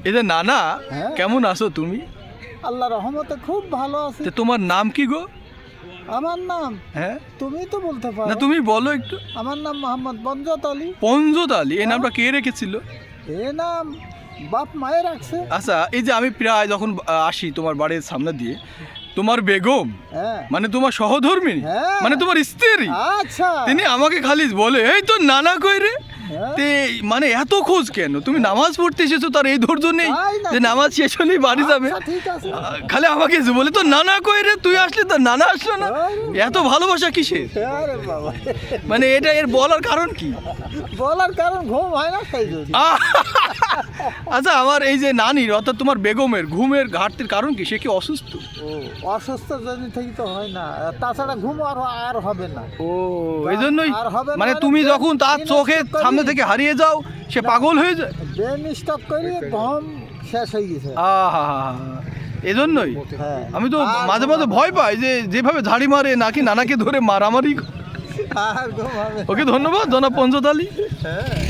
এই যে নানা, হ্যাঁ। কেমন আছো তুমি? আল্লাহ রহমতে খুব ভালো আছে। তো তোমার নাম কি গো? আমার নাম হ্যাঁ, তুমি তো বলতে না পারো। তুমি বলো একটু। আমার নাম মোহাম্মদ বনজত আলী। পঞ্জত আলী, এই নামটা কে রেখেছিল? এ নাম বাপ মায়ের রাখছে। আচ্ছা, এই যে আমি প্রায় যখন আসি তোমার বাড়ির সামনে দিয়ে, তোমার বেগম হ্যাঁ মানে তোমার সহধর্মিণী, হ্যাঁ। মানে তোমার স্ত্রী, আচ্ছা তিনি আমাকে খালি বলে এই তো নানা কই রে। হ্যাঁ। তে মানে এত খোঁজ কেন? তুমি নামাজ পড়তে এসেছো, তার এই ধৈর্য নেই তাই নাকি? যে নামাজ শেষ হলেই বাড়ি যাবে? আচ্ছা, ঠিক আছে। খালি আমাকে যে বলে তো নানা কই রে, তুই আসলে তো নানা আসলো না। এত ভালোবাসা কিসের? আরে বাবা, মানে এটা এর বলার কারণ কি? বলার কারণ ঘুম হয় না সেই জন্য। আহ! আচ্ছা, আমার এই যে নানির অর্থাৎ তোমার বেগমের ঘুমের ঘাটতির কারণ কি? সে কি অসুস্থ? ও অসুস্থ জন্য থেকে তো হয় না, তাছাড়া ঘুম আর হবে না। ও, এই জন্যই আর হবে না, মানে মানে তুমি যখন তার দিনে চোখের স্টক করি। সামনে থেকে হারিয়ে যাও, সে পাগল হয়ে যায়। ব্রেন স্টপ করে ঘুম শেষ হয়ে গেছে। আহা, এজন্যই হ্যাঁ। আমি তো আর মাঝে ঘুম মাঝে হবে ভয় পাই যে যেভাবে ঝাড়ি মারে নাকি নানাকে ধরে মারামারি। আর ঘুম হবে। ওকে ধন্যবাদ জনাব পঞ্জত আলী। হ্যাঁ।